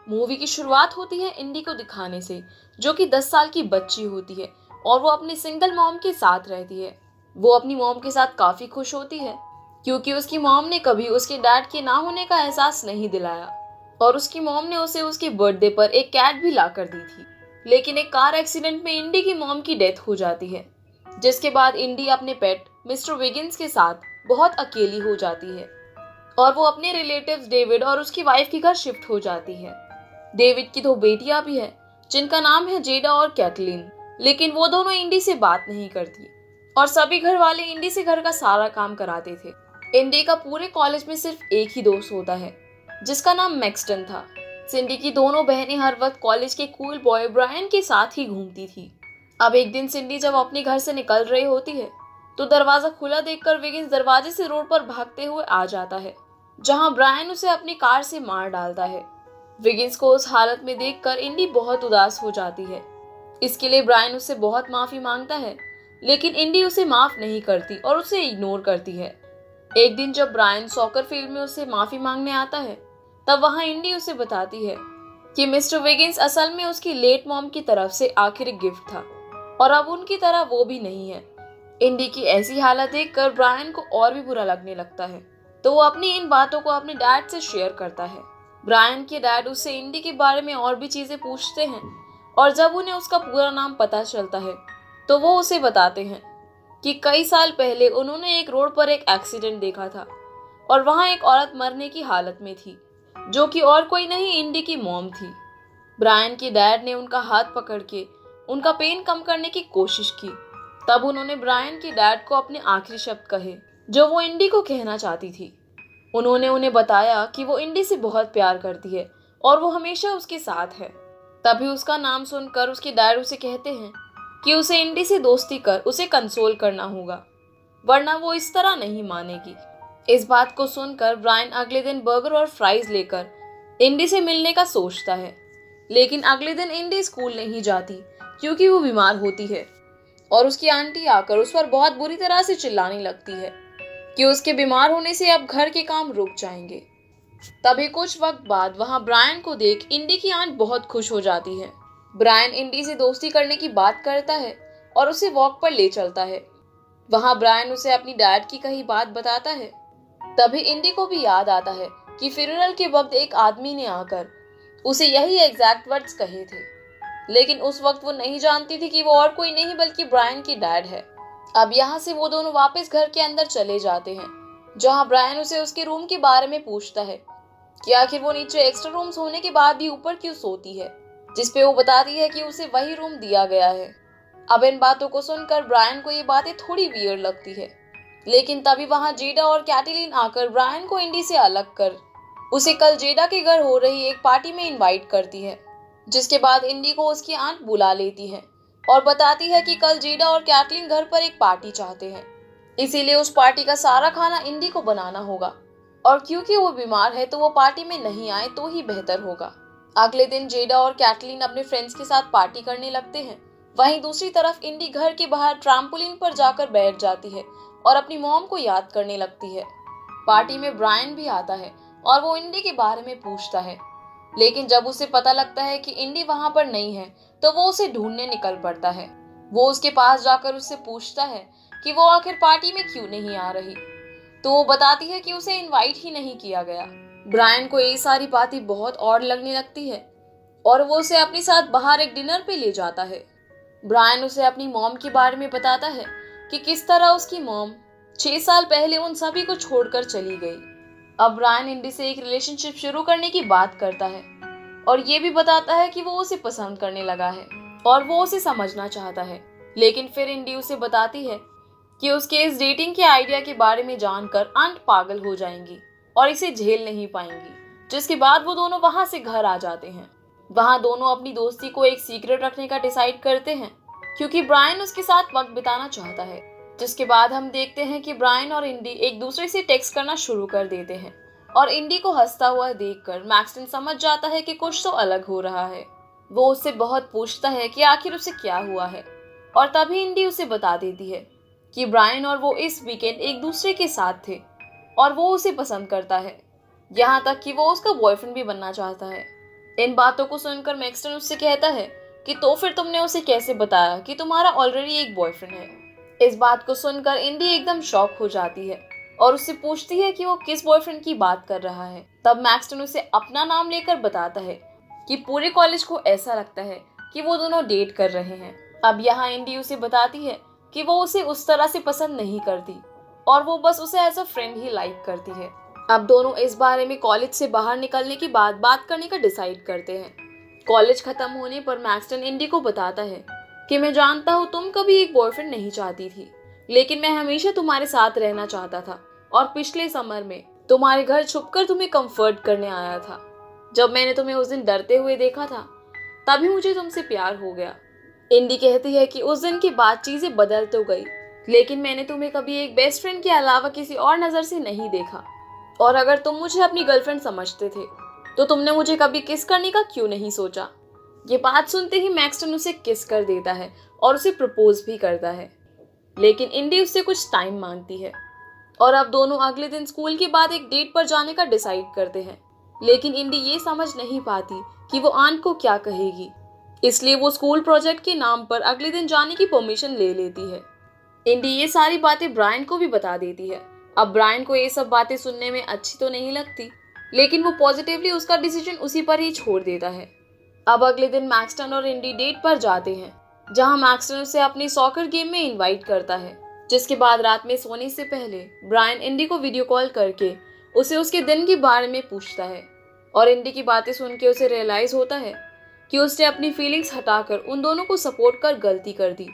Movie की शुरुआत होती है इंडी को दिखाने से, जो कि 10 साल की बच्ची होती है और वो अपनी सिंगल मॉम के साथ रहती है। वो अपनी मॉम के साथ काफी खुश होती है क्योंकि उसकी मॉम ने कभी उसके डैड के ना होने का एहसास नहीं दिलाया और उसकी मॉम ने उसे उसके बर्थडे पर एक कैट भी ला कर दी थी। लेकिन एक कार एक्सीडेंट में इंडी की मॉम की डेथ हो जाती है, जिसके बाद इंडी अपने पेट मिस्टर विगिंस के साथ बहुत अकेली हो जाती है और वो अपने रिलेटिव्स डेविड और उसकी वाइफ के घर शिफ्ट हो जाती है। डेविड की 2 बेटियां भी हैं, जिनका नाम है जेडा और कैटलीन, लेकिन वो दोनों इंडी से बात नहीं करती और सभी घर वाले इंडी से घर का सारा काम कराते थे। इंडी का पूरे कॉलेज में सिर्फ एक ही दोस्त होता है, जिसका नाम मैक्सटन था। सिंडी की दोनों बहनें हर वक्त कॉलेज के कूल बॉय ब्रायन के साथ ही घूमती थी। अब एक दिन सिंडी जब अपने घर से निकल रही होती है तो दरवाजा खुला देखकर विगिंस दरवाजे से रोड पर भागते हुए आ जाता है, जहां ब्रायन उसे अपनी कार से मार डालता है। विगिंस को उस हालत में देखकर इंडी बहुत उदास हो जाती है। इसके लिए ब्रायन उससे बहुत माफी मांगता है, लेकिन इंडी उसे माफ नहीं करती और उसे इग्नोर करती है। एक दिन जब ब्रायन सॉकर फील्ड में उससे माफी मांगने आता है, तब वहां इंडी उसे बताती है कि मिस्टर विगिंस असल में उसकी लेट मॉम की तरफ से आखिरी गिफ्ट था और अब उनकी तरह वो भी नहीं है। इंडी की ऐसी हालत देखकर ब्रायन को और भी बुरा लगने लगता है, तो वो अपनी इन बातों को अपने डैड से शेयर करता है। ब्रायन के डैड उससे इंडी के बारे में और भी चीजें पूछते हैं और जब उन्हें उसका पूरा नाम पता चलता है तो वो उसे बताते हैं कि कई साल पहले उन्होंने एक रोड पर एक एक्सीडेंट देखा था और वहां एक औरत मरने की हालत में थी, जो कि और कोई नहीं इंडी की मॉम थी। ब्रायन के डैड ने उनका हाथ पकड़ के उनका पेन कम करने की कोशिश की। तब उन्होंने ब्रायन के डैड को अपने आखिरी शब्द कहे जो वो इंडी को कहना चाहती थी। उन्होंने उन्हें बताया कि वो इंडी से बहुत प्यार करती है और वो हमेशा उसके साथ है। तभी उसका नाम सुनकर उसके डैड उसे कहते हैं कि उसे इंडी से दोस्ती कर उसे कंसोल करना होगा, वरना वो इस तरह नहीं मानेगी। इस बात को सुनकर ब्रायन अगले दिन बर्गर और फ्राइज लेकर इंडी से मिलने का सोचता है, लेकिन अगले दिन इंडी स्कूल नहीं जाती क्योंकि वो बीमार होती है और उसकी आंटी आकर उस पर बहुत बुरी तरह से चिल्लाने लगती है कि उसके बीमार होने से अब घर के काम रुक जाएंगे। तभी कुछ वक्त बाद वहां ब्रायन को देख इंडी की आंट बहुत खुश हो जाती है। ब्रायन इंडी से दोस्ती करने की बात करता है और उसे वॉक पर ले चलता है। वहां ब्रायन उसे अपनी डैड की कही बात बताता है। तभी इंडी को भी याद आता है कि फ्यूनरल के वक्त एक आदमी ने आकर उसे यही एग्जैक्ट वर्ड्स कहे थे, लेकिन उस वक्त वो नहीं जानती थी कि वो और कोई नहीं बल्कि ब्रायन की डैड है। अब यहाँ से वो दोनों वापस घर के अंदर चले जाते हैं, जहाँ ब्रायन उसे उसके रूम के बारे में पूछता है कि आखिर वो नीचे एक्स्ट्रा रूम्स होने के बाद भी ऊपर क्यों सोती है, जिसपे वो बताती है कि उसे वही रूम दिया गया है। अब इन बातों को सुनकर ब्रायन को ये बातें थोड़ी वियर्ड लगती है, लेकिन तभी वहां जेडा और कैटलीन आकर ब्रायन को इंडी से अलग कर उसे कल जेडा के घर हो रही एक पार्टी में इनवाइट करती है, जिसके बाद इंडी को उसकी आंट बुला लेती है और बताती है कि कल जेडा और कैटलीन घर पर एक पार्टी चाहते हैं, इसीलिए उस पार्टी का सारा खाना इंडी को बनाना होगा और क्योंकि वो बीमार है तो वो पार्टी में नहीं आए तो ही बेहतर होगा। अगले दिन जेडा और कैटलीन अपने फ्रेंड्स के साथ पार्टी करने लगते हैं। वहीं दूसरी तरफ इंडी घर के बाहर ट्रैम्पोलिन पर जाकर बैठ जाती है और अपनी मॉम को याद करने लगती है। पार्टी में ब्रायन भी आता है और वो इंडी के बारे में पूछता है, लेकिन जब उसे पता लगता है कि इंडी वहां पर नहीं है तो वो उसे ढूंढने निकल पड़ता है। वो उसके पास जाकर उससे पूछता है कि वो आखिर पार्टी में क्यों नहीं आ रही, तो वो बताती है कि उसे इनवाइट ही नहीं किया गया। ब्रायन को ये सारी बातें बहुत ऑड लगने लगती है और वो उसे अपने साथ बाहर एक डिनर पे ले जाता है। ब्रायन उसे अपनी मॉम के बारे में बताता है कि किस तरह उसकी मॉम 6 साल पहले उन सभी को छोड़कर चली गई। अब ब्रायन इंडी से एक रिलेशनशिप शुरू करने की बात करता है और ये भी बताता है कि वो उसे पसंद करने लगा है और वो उसे समझना चाहता है, लेकिन फिर इंडी उसे बताती है कि उसके इस डेटिंग के आइडिया के बारे में जानकर आंट पागल हो जाएंगी और इसे झेल नहीं पाएंगी, जिसके बाद वो दोनों वहां से घर आ जाते हैं। वहां दोनों अपनी दोस्ती को एक सीक्रेट रखने का डिसाइड करते हैं क्योंकि ब्रायन उसके साथ वक्त बिताना चाहता है। जिसके बाद हम देखते हैं कि ब्रायन और इंडी एक दूसरे से टेक्स्ट करना शुरू कर देते हैं और इंडी को हंसता हुआ देखकर मैक्सटन समझ जाता है कि कुछ तो अलग हो रहा है। वो उससे बहुत पूछता है कि आखिर उसे क्या हुआ है और तभी इंडी उसे बता देती है कि ब्रायन और वो इस वीकेंड एक दूसरे के साथ थे और वो उसे पसंद करता है, यहाँ तक कि वो उसका बॉयफ्रेंड भी बनना चाहता है। इन बातों को सुनकर मैक्सटन उससे कहता है कि तो फिर तुमने उसे कैसे बताया कि तुम्हारा ऑलरेडी एक बॉयफ्रेंड है। इस बात को सुनकर इंडी एकदम शॉक हो जाती है और उससे पूछती है कि वो किस बॉयफ्रेंड की बात कर रहा है। तब मैक्सटन उसे अपना नाम लेकर बताता है कि पूरे कॉलेज को ऐसा लगता है कि वो दोनों डेट कर रहे हैं। अब यहाँ इंडी उसे बताती है कि वो उसे उस तरह से पसंद नहीं करती और वो बस उसे एज अ फ्रेंड ही लाइक करती है। अब दोनों इस बारे में कॉलेज से बाहर निकलने के बाद बात करने का डिसाइड करते हैं। कॉलेज खत्म होने पर मैक्सटन इंडी को बताता है कि मैं जानता हूँ तुम कभी एक बॉयफ्रेंड नहीं चाहती थी, लेकिन मैं हमेशा तुम्हारे साथ रहना चाहता था और पिछले समर में तुम्हारे घर छुपकर तुम्हें कंफर्ट करने आया था। जब मैंने तुम्हें उस दिन डरते हुए देखा था तभी मुझे तुमसे प्यार हो गया। इंडी कहती है कि उस दिन के बाद चीजें बदल तो गई, लेकिन मैंने तुम्हें कभी एक बेस्ट फ्रेंड के अलावा किसी और नजर से नहीं देखा, और अगर तुम मुझे अपनी गर्लफ्रेंड समझते थे तो तुमने मुझे कभी किस करने का क्यों नहीं सोचा। ये बात सुनते ही मैक्सटन उसे किस कर देता है और उसे प्रपोज भी करता है, लेकिन इंडी उससे कुछ टाइम मांगती है और अब दोनों अगले दिन स्कूल के बाद एक डेट पर जाने का डिसाइड करते हैं। लेकिन इंडी ये समझ नहीं पाती कि वो आंट को क्या कहेगी, इसलिए वो स्कूल प्रोजेक्ट के नाम पर अगले दिन जाने की परमिशन ले लेती है। इंडी ये सारी बातें ब्रायन को भी बता देती है। अब ब्रायन को ये सब बातें सुनने में अच्छी तो नहीं लगती, लेकिन वो पॉजिटिवली उसका डिसीजन उसी पर ही छोड़ देता है। अब अगले दिन मैक्सटन और इंडी डेट पर जाते हैं, जहां मैक्सटन उसे अपनी सॉकर गेम में इनवाइट करता है। जिसके बाद रात में सोने से पहले ब्रायन इंडी को वीडियो कॉल करके उसे उसके दिन के बारे में पूछता है और इंडी की बातें सुन के उसे रियलाइज होता है कि उसने अपनी फीलिंग्स हटाकर उन दोनों को सपोर्ट कर गलती कर दी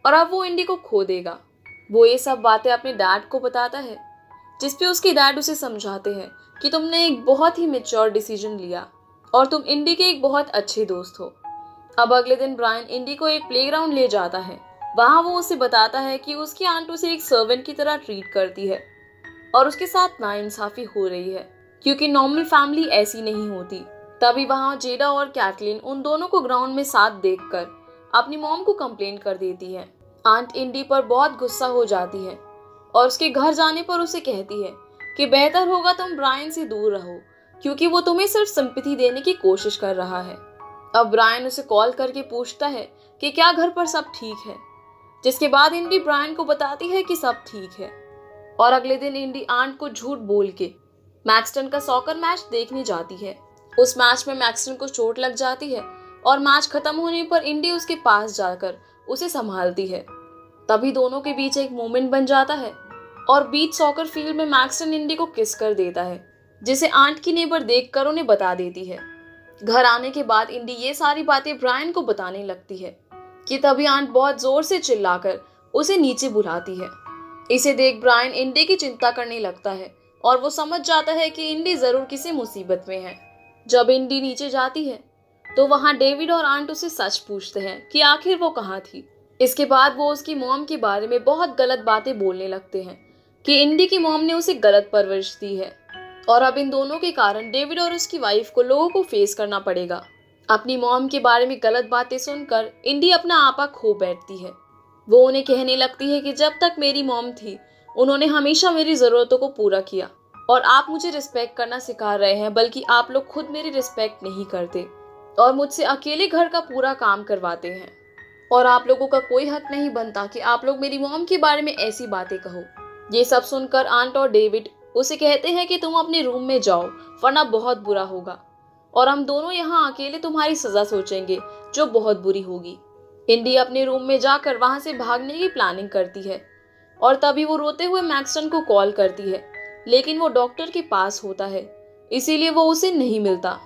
और अब वो इंडी को खो देगा। वो ये सब बातें अपने डैड को बताता है, जिसपे उसके डैड उसे समझाते हैं कि तुमने एक बहुत ही मैच्योर डिसीजन लिया और तुम इंडी के एक बहुत अच्छे दोस्त हो। अब अगले दिन ब्रायन इंडी को एक प्लेग्राउंड ले जाता है। वहाँ वो उसे बताता है कि उसकी आंट उसे एक सर्वेंट की तरह ट्रीट करती है और उसके साथ नाइंसाफी हो रही है, क्योंकि नॉर्मल फैमिली ऐसी नहीं होती। तभी वहाँ जेडा और कैटलिन उन दोनों को ग्राउंड में साथ देखकर अपनी मॉम को कंप्लेन कर देती है। आंट इंडी पर बहुत गुस्सा हो जाती है और उसके घर जाने पर उसे कहती है कि बेहतर होगा तुम ब्रायन से दूर रहो, क्योंकि वो तुम्हें सिर्फ सिंपैथी देने की कोशिश कर रहा है। अब ब्रायन उसे कॉल करके पूछता है कि क्या घर पर सब ठीक है, जिसके बाद इंडी ब्रायन को बताती है कि सब ठीक है। और अगले दिन इंडी आंट को झूठ बोल के मैक्सटन का सॉकर मैच देखने जाती है। उस मैच में मैक्सटन को चोट लग जाती है और मैच खत्म होने पर इंडी उसके पास जाकर उसे संभालती है। तभी दोनों के बीच एक मोमेंट बन जाता है और बीच सॉकर फील्ड में मैक्सटन इंडी को किस कर देता है, जिसे आंट की नेबर देखकर उन्हें बता देती है। घर आने के बाद इंडी ये सारी बातें ब्रायन को बताने लगती है कि तभी आंट बहुत जोर से चिल्लाकर उसे नीचे बुलाती है। इसे देख ब्रायन इंडी की चिंता करने लगता है और वो समझ जाता है कि इंडी जरूर किसी मुसीबत में है। जब इंडी नीचे जाती है तो वहाँ डेविड और आंट उसे सच पूछते हैं कि आखिर वो कहाँ थी। इसके बाद वो उसकी मॉम के बारे में बहुत गलत बातें बोलने लगते हैं कि इंडी की मॉम ने उसे गलत परवरिश दी है और अब इन दोनों के कारण डेविड और उसकी वाइफ को लोगों को फेस करना पड़ेगा। अपनी मॉम के बारे में गलत बातें सुनकर इंडी अपना आपा खो बैठती है। वो उन्हें कहने लगती है कि जब तक मेरी मॉम थी उन्होंने हमेशा मेरी ज़रूरतों को पूरा किया और आप मुझे रिस्पेक्ट करना सिखा रहे हैं, बल्कि आप लोग खुद मेरी रिस्पेक्ट नहीं करते और मुझसे अकेले घर का पूरा काम करवाते हैं और आप लोगों का कोई हक नहीं बनता कि आप लोग मेरी मॉम के बारे में ऐसी बातें कहो। ये सब सुनकर आंट और डेविड उसे कहते हैं कि तुम अपने रूम में जाओ, वरना बहुत बुरा होगा और हम दोनों यहाँ अकेले तुम्हारी सजा सोचेंगे जो बहुत बुरी होगी। इंडी अपने रूम में जाकर वहां से भागने की प्लानिंग करती है और तभी वो रोते हुए मैक्सटन को कॉल करती है, लेकिन वो डॉक्टर के पास होता है, इसीलिए वो उसे नहीं मिलता।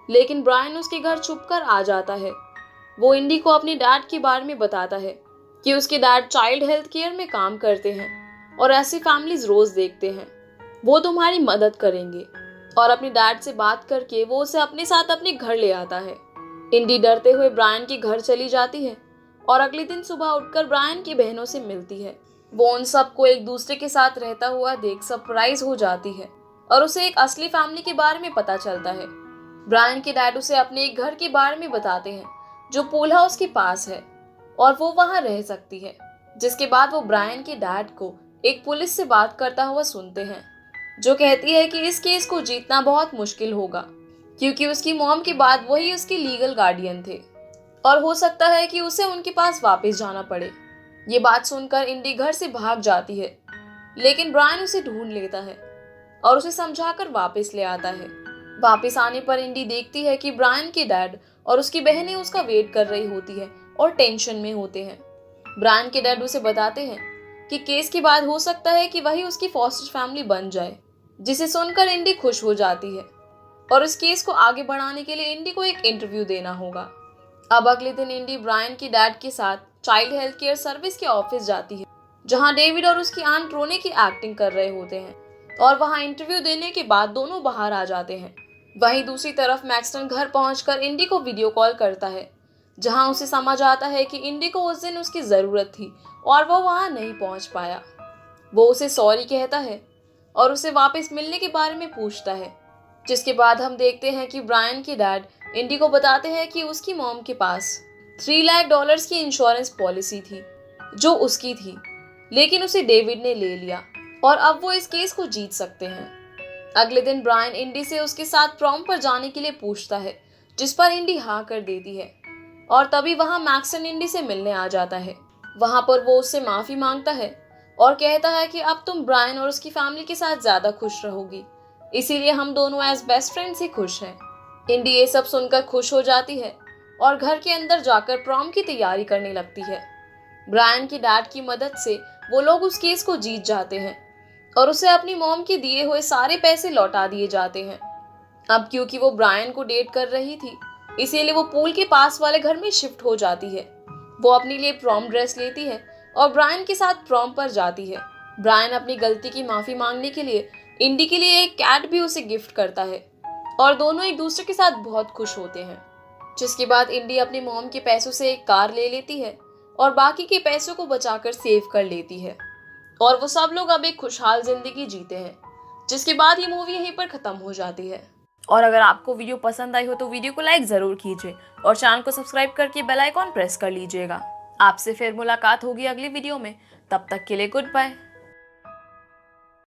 लेकिन ब्रायन उसके घर छुपकर आ जाता है। वो इंडी को अपने डैड के बारे में बताता है कि उसके डैड चाइल्ड हेल्थ केयर में काम करते हैं और ऐसी फैमिलीज रोज देखते हैं। वो तुम्हारी मदद करेंगे और अपने डैड से बात करके वो उसे अपने साथ अपने घर ले आता है। इंडी डरते हुए ब्रायन के घर चली जाती है और अगले दिन सुबह उठकर ब्रायन की बहनों से मिलती है। वो उन सबको एक दूसरे के साथ रहता हुआ देख सरप्राइज हो जाती है और उसे एक असली फैमिली के बारे में पता चलता है। ब्रायन के डैड उसे अपने एक घर के बारे में बताते हैं जो पूल हाउस के पास है और वो वहां रह सकती है। जिसके बाद वो ब्रायन के डैड को एक पुलिस से बात करता हुआ सुनते हैं जो कहती है कि इस केस को जीतना बहुत मुश्किल होगा क्योंकि उसकी मॉम के बाद वही उसके लीगल गार्डियन थे और हो सकता है कि उसे उनके पास वापस जाना पड़े। ये बात सुनकर इंडी घर से भाग जाती है, लेकिन ब्रायन उसे ढूंढ लेता है और उसे समझाकर वापस ले आता है। वापस आने पर इंडी देखती है कि ब्रायन के डैड और उसकी बहनें उसका वेट कर रही होती है और टेंशन में होते हैं। ब्रायन के डैड उसे बताते हैं कि केस के बाद हो सकता है कि वही उसकी फॉस्टर फैमिली बन जाए, जिसे सुनकर इंडी खुश हो जाती है और इस केस को आगे बढ़ाने के लिए इंडी को एक इंटरव्यू देना होगा। अब अगले दिन इंडी ब्रायन के डैड के साथ चाइल्ड हेल्थ केयर सर्विस के ऑफिस जाती है, जहां डेविड और उसकी आंट रोने की एक्टिंग कर रहे होते हैं और वहां इंटरव्यू देने के बाद दोनों बाहर आ जाते हैं। वहीं दूसरी तरफ मैक्सटन घर पहुंचकर इंडी को वीडियो कॉल करता है, जहां उसे समझ आता है कि इंडी को उस दिन उसकी ज़रूरत थी और वो वहां नहीं पहुंच पाया। वो उसे सॉरी कहता है और उसे वापस मिलने के बारे में पूछता है, जिसके बाद हम देखते हैं कि ब्रायन के डैड इंडी को बताते हैं कि उसकी मॉम के पास $3 लाख की इंश्योरेंस पॉलिसी थी जो उसकी थी, लेकिन उसे डेविड ने ले लिया और अब वो इस केस को जीत सकते हैं। अगले दिन ब्रायन इंडी से उसके साथ प्रॉम पर जाने के लिए पूछता है, जिस पर इंडी हाँ कर देती है और तभी वहां मैक्सन इंडी से मिलने आ जाता है। वहां पर वो उससे माफी मांगता है और कहता है कि अब तुम ब्रायन और उसकी फैमिली के साथ ज्यादा खुश रहोगी, इसीलिए हम दोनों एज बेस्ट फ्रेंड्स ही खुश हैं। इंडी ये सब सुनकर खुश हो जाती है और घर के अंदर जाकर प्रॉम की तैयारी करने लगती है। ब्रायन की डैड की मदद से वो लोग उस केस को जीत जाते हैं और उसे अपनी मॉम के दिए हुए सारे पैसे लौटा दिए जाते हैं। अब क्योंकि वो ब्रायन को डेट कर रही थी, इसीलिए वो पूल के पास वाले घर में शिफ्ट हो जाती है। वो अपने लिए प्रॉम ड्रेस लेती है और ब्रायन के साथ प्रॉम पर जाती है। ब्रायन अपनी गलती की माफी मांगने के लिए इंडी के लिए एक कैट भी उसे गिफ्ट करता है और दोनों एक दूसरे के साथ बहुत खुश होते हैं। जिसके बाद इंडी अपनी मॉम के पैसों से एक कार ले लेती है और बाकी के पैसों को बचाकर सेव कर लेती है और वो सब लोग अब एक खुशहाल जिंदगी जीते हैं। जिसके बाद ये मूवी यहीं पर खत्म हो जाती है। और अगर आपको वीडियो पसंद आई हो तो वीडियो को लाइक ज़रूर कीजिए और चैनल को सब्सक्राइब करके बेल आइकॉन प्रेस कर लीजिएगा। आपसे फिर मुलाकात होगी अगली वीडियो में, तब तक के लिए गुड बाय।